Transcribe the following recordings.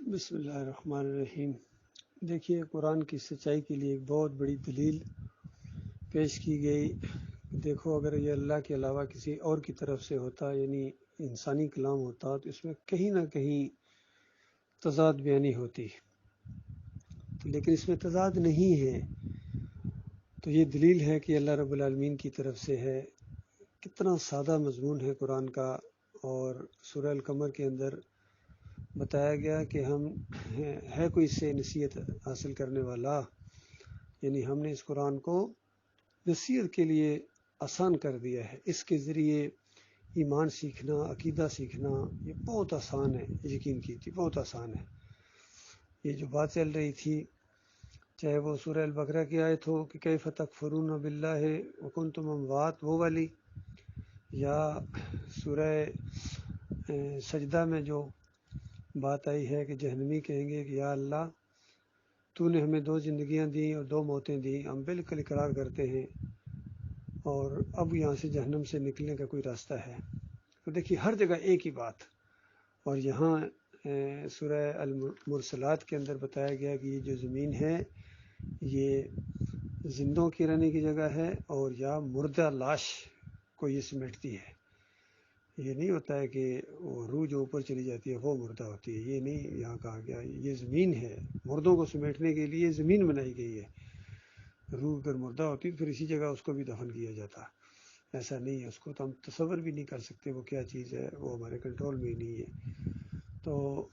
بسم اللہ الرحمن الرحیم۔ دیکھیے، قرآن کی سچائی کے لیے ایک بہت بڑی دلیل پیش کی گئی۔ دیکھو، اگر یہ اللہ کے علاوہ کسی اور کی طرف سے ہوتا، یعنی انسانی کلام ہوتا، تو اس میں کہیں نہ کہیں تضاد بیانی ہوتی، لیکن اس میں تضاد نہیں ہے۔ تو یہ دلیل ہے کہ اللہ رب العالمین کی طرف سے ہے۔ کتنا سادہ مضمون ہے قرآن کا، اور سورہ القمر کے اندر بتایا گیا کہ ہم ہے کوئی اس سے نصیحت حاصل کرنے والا، یعنی ہم نے اس قرآن کو نصیحت کے لیے آسان کر دیا ہے۔ اس کے ذریعے ایمان سیکھنا، عقیدہ سیکھنا، یہ بہت آسان ہے، یقین کیجیے بہت آسان ہے۔ یہ جو بات چل رہی تھی، چاہے وہ سورہ البقرہ کی آیت ہو کہ کیف تکفرون باللہ وکنتم اموات، وہ والی، یا سورہ سجدہ میں جو بات آئی ہے کہ جہنمی کہیں گے کہ یا اللہ، تو نے ہمیں 2 زندگیاں دیں اور 2 موتیں دیں، ہم بالکل اقرار کرتے ہیں، اور اب یہاں سے جہنم سے نکلنے کا کوئی راستہ ہے؟ تو دیکھیے، ہر جگہ ایک ہی بات۔ اور یہاں سورہ المرسلات کے اندر بتایا گیا کہ یہ جو زمین ہے یہ زندوں کی رہنے کی جگہ ہے، اور یا مردہ لاش کو یہ سمیٹتی ہے۔ یہ نہیں ہوتا ہے کہ وہ روح جو اوپر چلی جاتی ہے وہ مردہ ہوتی ہے، یہ نہیں یہاں کہا گیا۔ یہ زمین ہے، مردوں کو سمیٹنے کے لیے زمین بنائی گئی ہے۔ روح اگر مردہ ہوتی تو پھر اسی جگہ اس کو بھی دفن کیا جاتا، ایسا نہیں ہے۔ اس کو تو ہم تصور بھی نہیں کر سکتے وہ کیا چیز ہے، وہ ہمارے کنٹرول میں ہی نہیں ہے۔ تو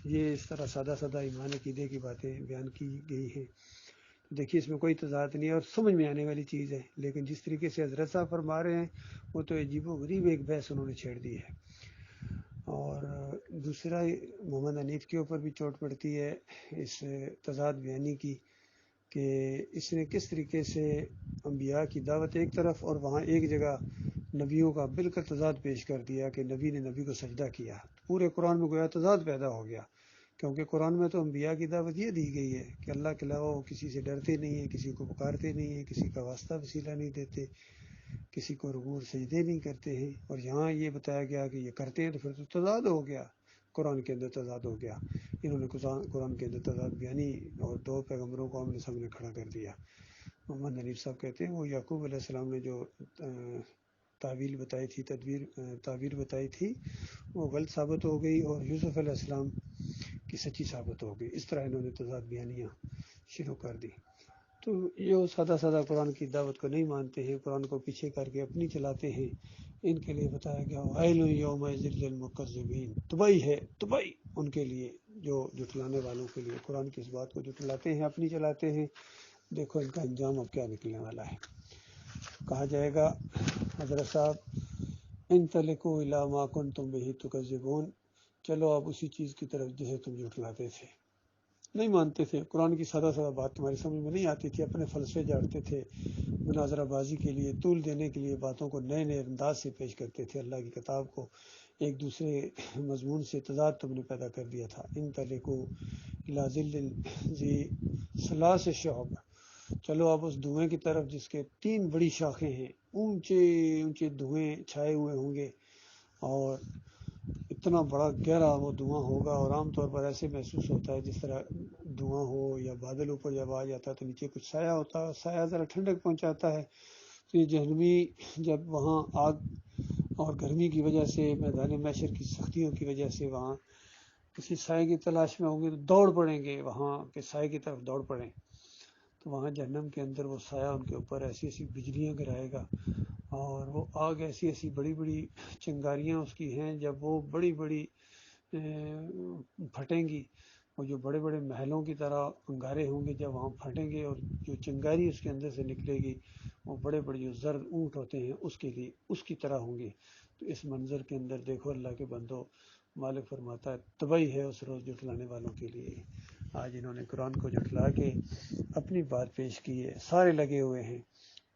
یہ اس طرح سادہ سادہ ایمان عقیدے کی باتیں بیان کی گئی ہیں۔ دیکھیے، اس میں کوئی تضاد نہیں ہے اور سمجھ میں آنے والی چیز ہے، لیکن جس طریقے سے حضرت صاحب فرما رہے ہیں وہ تو عجیب و غریب ایک بحث انہوں نے چھیڑ دی ہے۔ اور دوسرا، محمد حنیف کے اوپر بھی چوٹ پڑتی ہے اس تضاد بیانی کی، کہ اس نے کس طریقے سے انبیاء کی دعوت ایک طرف اور وہاں ایک جگہ نبیوں کا بالکل تضاد پیش کر دیا کہ نبی نے نبی کو سجدہ کیا۔ پورے قرآن میں گویا تضاد پیدا ہو گیا، کیونکہ قرآن میں تو انبیاء کی دعوت یہ دی گئی ہے کہ اللہ کے علاوہ وہ کسی سے ڈرتے نہیں ہیں، کسی کو پکارتے نہیں ہیں، کسی کا واسطہ وسیلہ نہیں دیتے، کسی کو رکوع سجدے نہیں کرتے ہیں۔ اور یہاں یہ بتایا گیا کہ یہ کرتے ہیں، تو پھر تو تضاد ہو گیا، قرآن کے اندر تضاد ہو گیا۔ انہوں نے قرآن کے اندر تضاد بیانی اور 2 پیغمبروں کو آمنے سامنے کھڑا کر دیا۔ محمد حنیف صاحب کہتے ہیں وہ یعقوب علیہ السلام نے جو تعویل بتائی تھی، تعبیر بتائی تھی، وہ غلط ثابت ہو گئی، اور یوسف علیہ السلام کی سچی ثابت ہو گئی۔ اس طرح انہوں نے تضاد بیانیاں شروع کر دی۔ تو یہ سادہ سادہ قرآن کی دعوت کو نہیں مانتے ہیں، قرآن کو پیچھے کر کے اپنی چلاتے ہیں، ان کے لیے بتایا گیا ویل یومئذ للمکذبین، تباہی ہے، تباہی ان کے لیے جو جھٹلانے والوں کے لیے، قرآن کی اس بات کو جھٹلاتے ہیں، اپنی چلاتے ہیں۔ دیکھو ان کا انجام اب کیا نکلنے والا ہے۔ کہا جائے گا حضرت صاحب انطلقوا الی ما کنتم بہ تکذبون، چلو اب اسی چیز کی طرف جسے تم جھٹلاتے تھے، نہیں مانتے تھے۔ قرآن کی سادہ سادہ بات تمہاری سمجھ میں نہیں آتی تھی، اپنے فلسفے جاڑتے تھے، مناظرہ بازی کے لیے، طول دینے کے لیے باتوں کو نئے نئے انداز سے پیش کرتے تھے۔ اللہ کی کتاب کو ایک دوسرے مضمون سے تضاد تم نے پیدا کر دیا تھا۔ انطلقوا الی ظل ذی ثلاث شعب، چلو اب اس دھوئیں کی طرف جس کے 3 بڑی شاخیں ہیں، اونچے اونچے دھوئیں چھائے ہوئے ہوں گے، اور اتنا بڑا گہرا وہ دھواں ہوگا، اور عام طور پر ایسے محسوس ہوتا ہے جس طرح دھواں ہو یا بادل اوپر جب آ جاتا ہے تو نیچے کچھ سایہ ہوتا ہے، سایہ ذرا ٹھنڈک پہنچاتا ہے۔ تو یہ جہنمی جب وہاں آگ اور گرمی کی وجہ سے، میدان محشر کی سختیوں کی وجہ سے وہاں کسی سائے کی تلاش میں ہوں گے تو دوڑ پڑیں گے، وہاں کے سائے کی طرف دوڑ پڑیں، تو وہاں جہنم کے اندر وہ سایہ ان کے اوپر ایسی ایسی بجلیاں گرائے گا، اور وہ آگ ایسی ایسی بڑی بڑی چنگاریاں اس کی ہیں، جب وہ بڑی بڑی پھٹیں گی، وہ جو بڑے بڑے محلوں کی طرح انگارے ہوں گے، جب وہاں پھٹیں گے اور جو چنگاری اس کے اندر سے نکلے گی، وہ بڑے بڑے جو زرد اونٹ ہوتے ہیں اس کے لیے اس کی طرح ہوں گے۔ تو اس منظر کے اندر دیکھو اللہ کے بندو، مالک فرماتا ہے تباہی ہے اس روز جھٹلانے والوں کے لیے۔ آج انہوں نے قرآن کو جھٹلا کے اپنی بات پیش کی ہے، سارے لگے ہوئے ہیں،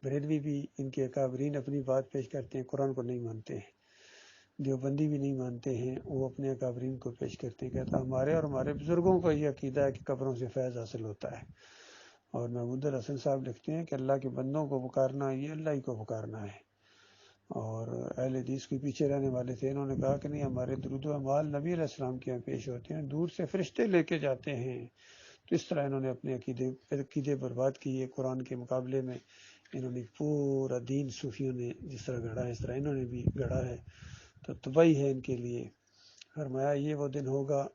بریلوی بھی ان کے اکابرین اپنی بات پیش کرتے ہیں، قرآن کو نہیں مانتے ہیں، دیوبندی بھی نہیں مانتے ہیں، وہ اپنے اکابرین کو پیش کرتے ہیں، کہتا ہمارے اور ہمارے بزرگوں کا یہ عقیدہ ہے کہ قبروں سے فیض حاصل ہوتا ہے۔ اور محمود الحسن صاحب لکھتے ہیں کہ اللہ کے بندوں کو پکارنا یہ اللہ ہی کو پکارنا ہے، اور اہل حدیث کے پیچھے رہنے والے تھے، انہوں نے کہا کہ نہیں، ہمارے درود و اعمال نبی علیہ السلام کے یہاں پیش ہوتے ہیں، دور سے فرشتے لے کے جاتے ہیں۔ تو اس طرح انہوں نے اپنے عقیدے برباد کیے۔ قرآن کے مقابلے میں انہوں نے پورا دین صوفیوں نے جس طرح گھڑا ہے، اس طرح انہوں نے بھی گھڑا ہے، تو تباہی ہے ان کے لیے۔ فرمایا یہ وہ دن ہوگا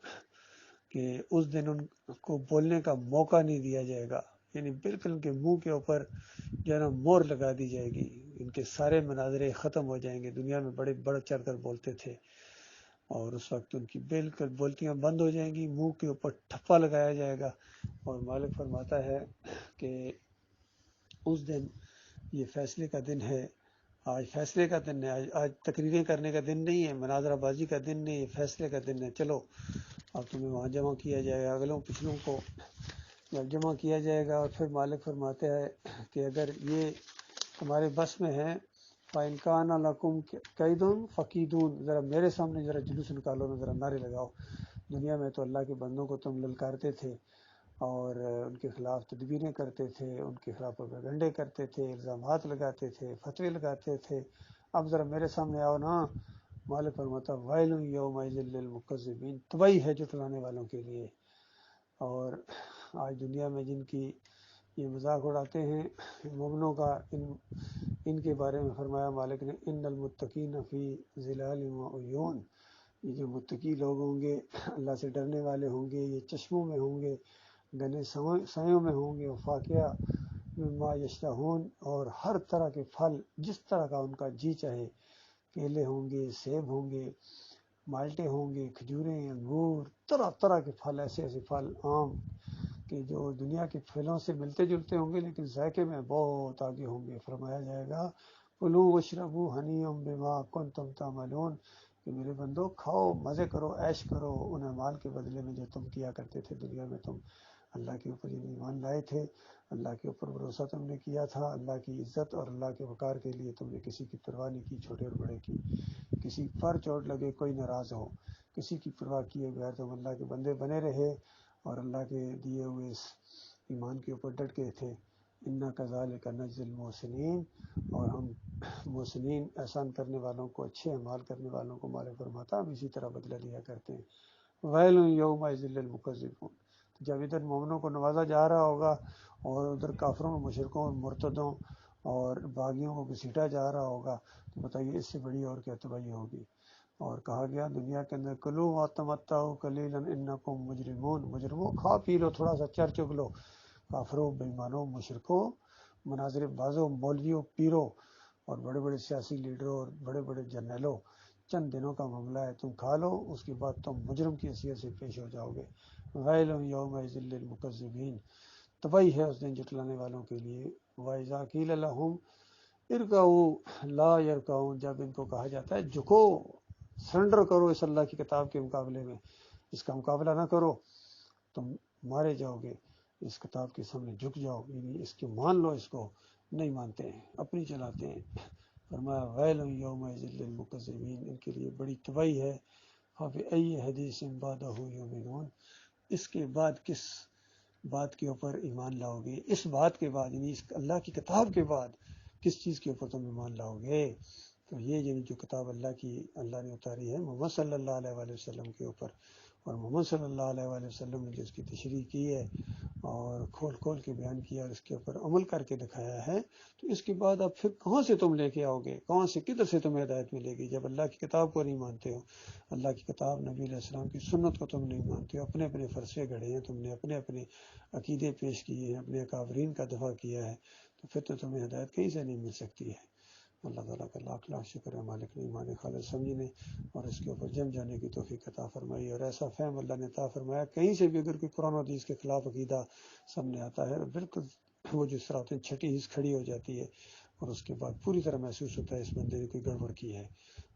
کہ اس دن ان کو بولنے کا موقع نہیں دیا جائے گا، یعنی بالکل ان کے منہ کے اوپر جو ہے نا مور لگا دی جائے گی، ان کے سارے مناظرے ختم ہو جائیں گے۔ دنیا میں بڑے بڑھ چڑھ کر بولتے تھے، اور اس وقت ان کی بالکل بولتیاں بند ہو جائیں گی، منہ کے اوپر ٹھپا لگایا جائے گا۔ اور مالک فرماتا ہے کہ اس دن یہ فیصلے کا دن ہے، آج فیصلے کا دن ہے، آج تقریریں کرنے کا دن نہیں ہے، مناظرہ بازی کا دن نہیں ہے، فیصلے کا دن ہے۔ چلو اب تمہیں وہاں جمع کیا جائے گا، اگلوں پچھلوں کو جب جمع کیا جائے گا۔ اور پھر مالک فرماتے ہے کہ اگر یہ تمہارے بس میں ہے، فَإِنْ كَانَ لَكُمْ كَيْدٌ فَكِيدُونِ، ذرا میرے سامنے ذرا جلوس نکالو نا، ذرا نعرے لگاؤ۔ دنیا میں تو اللہ کے بندوں کو تم للکارتے تھے اور ان کے خلاف تدبیریں کرتے تھے، ان کے خلاف پروپیگنڈے کرتے تھے، الزامات لگاتے تھے، فتوے لگاتے تھے، اب ذرا میرے سامنے آؤ نا۔ مالک فرماتا وَيْلٌ يَوْمَئِذٍ لِّلْمُكَذِّبِينَ، تباہی ہے جھٹلانے والوں کے لیے۔ اور آج دنیا میں جن کی یہ مذاق اڑاتے ہیں مومنوں کا، ان کے بارے میں فرمایا مالک نے ان المتقین فی ظلال و عیون، یہ جو متقی لوگ ہوں گے، اللہ سے ڈرنے والے ہوں گے، یہ چشموں میں ہوں گے، گنے سایوں میں ہوں گے، فاقیہ مما یشتہون، اور ہر طرح کے پھل جس طرح کا ان کا جی چاہے، کیلے ہوں گے، سیب ہوں گے، مالٹے ہوں گے، کھجوریں، انگور، طرح طرح کے پھل، ایسے ایسے پھل، آم کہ جو دنیا کے پھلوں سے ملتے جلتے ہوں گے لیکن ذائقے میں بہت آگے ہوں گے۔ فرمایا جائے گا کلوا واشربوا ہنیئا بما کنتم تعملون، کہ میرے بندو کھاؤ، مزے کرو، عیش کرو ان اعمال کے بدلے میں جو تم کیا کرتے تھے دنیا میں۔ تم اللہ کے اوپر ایمان لائے تھے، اللہ کے اوپر بھروسہ تم نے کیا تھا، اللہ کی عزت اور اللہ کے وقار کے لیے تم نے کسی کی پرواہ نہیں کی، چھوٹے اور بڑے کی، کسی پر چوٹ لگے کوئی ناراض ہو، کسی کی پرواہ کیے بغیر تم اللہ کے بندے بنے رہے اور اللہ کے دیے ہوئے اس ایمان کے اوپر ڈٹ گئے تھے۔ انا کذالک نجزی المحسنین، اور ہم محسنین احسان کرنے والوں کو، اچھے اعمال کرنے والوں کو مالک فرماتا ہم اسی طرح بدلہ لیا کرتے ہیں۔ ویل یومئذ للمکذبون، جب ادھر مومنوں کو نوازا جا رہا ہوگا اور ادھر کافروں، مشرکوں اور مرتدوں اور باغیوں کو گھسیٹا جا رہا ہوگا، تو بتائیے اس سے بڑی اور کیا تباہی ہوگی۔ اور کہا گیا دنیا کے اندر کلو وتمتعوا قلیلا انکم مجرمون، مجرموں کھا پی لو، تھوڑا سا چر چگ لو، کافروں، بے ایمانوں، مشرکوں، مناظر بازوں، مولویوں، پیروں اور بڑے بڑے سیاسی لیڈروں اور بڑے بڑے جرنیلوں، چند دنوں کا معاملہ ہے، تم کھا لو، اس کے بعد تم مجرم کی حیثیت سے پیش ہو جاؤ گے۔ ویل یومئذ للمکذبین، تباہی ہے اس دن جھٹلانے والوں کے لیے۔ وَإِذَا قِيلَ لَهُمْ ارکعوا لا یرکعون، جب ان کو کہا جاتا ہے جھکو، سرنڈر کرو اس اللہ کی کتاب کے مقابلے میں، اس کا مقابلہ نہ کرو، تم مارے جاؤ گے، اس کتاب کے سامنے جھک جاؤ، یعنی اس کے مان لو، اس کو نہیں مانتے ہیں، اپنی چلاتے ہیں۔ فرمایا ویل یومئذ للمکذبین، ان کے لیے بڑی تباہی ہے۔ فبأی حدیث بعدہ یؤمنون، اس کے بعد کس بات کے اوپر ایمان لاؤ گے، اس بات کے بعد، یعنی اس اللہ کی کتاب کے بعد کس چیز کے اوپر تم ایمان لاؤ گے۔ تو یہ جو کتاب اللہ نے اتاری ہے محمد صلی اللہ علیہ وآلہ وسلم کے اوپر، اور محمد صلی اللہ علیہ وآلہ وسلم نے جو اس کی تشریح کی ہے اور کھول کھول کے بیان کیا اور اس کے اوپر عمل کر کے دکھایا ہے، تو اس کے بعد اب پھر کہاں سے تم لے کے آؤ گے، کہاں سے کدھر سے تمہیں ہدایت ملے گی، جب اللہ کی کتاب کو نہیں مانتے ہو، اللہ کی کتاب، نبی علیہ السلام کی سنت کو تم نہیں مانتے ہو، اپنے اپنے فرشے گھڑے ہیں تم نے، اپنے اپنے عقیدے پیش کیے ہیں، اپنے اکابرین کا دفاع کیا ہے، تو پھر تو تمہیں ہدایت کہیں سے نہیں مل سکتی ہے۔ اللہ تعالیٰ کا لاکھ لاکھ شکر ہے مالک نے ایمان خالص سمجھنے اور اس کے اوپر جم جانے کی توفیق عطا فرمائی، اور ایسا فہم اللہ نے عطا فرمایا، کہیں سے بھی اگر کوئی قرآن و حدیث کے خلاف عقیدہ سامنے آتا ہے تو بالکل وہ جس طرح ہوتے ہیں چھٹی حص کھڑی ہو جاتی ہے، اور اس کے بعد پوری طرح محسوس ہوتا ہے اس بندے نے کوئی گڑبڑ کی ہے،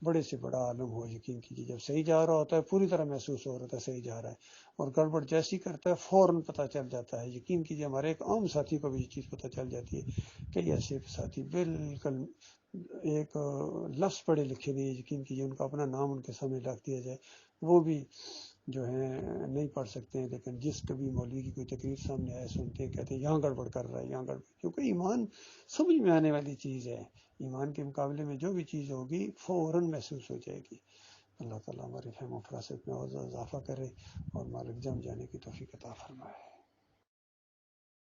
بڑے سے بڑا عالم ہو، یقین کیجیے جب صحیح جا رہا ہوتا ہے پوری طرح محسوس ہو رہا ہے صحیح جا رہا ہے، اور گڑبڑ جیسی کرتا ہے فوراً پتہ چل جاتا ہے، یقین کیجیے ہمارے ایک عام ساتھی کو بھی یہ چیز پتہ چل جاتی ہے، کئی ایسے ساتھی بالکل ایک لفظ پڑھے لکھے نہیں، یقین کیجیے ان کا اپنا نام ان کے سامنے رکھ دیا جائے وہ بھی جو ہے نہیں پڑھ سکتے ہیں، لیکن جس کبھی مولوی کی کوئی تقریر سامنے آئے سنتے ہیں، کہتے ہیں یہاں گڑبڑ کر رہا ہے، یہاں گڑبڑ، کیونکہ ایمان سمجھ میں آنے والی چیز ہے، ایمان کے مقابلے میں جو بھی چیز ہوگی فوراً محسوس ہو جائے گی۔ اللہ تعالیٰ ہمارے فہم و فراست میں اور اضافہ کرے اور مالک جم جانے کی توفیق عطا فرمائے۔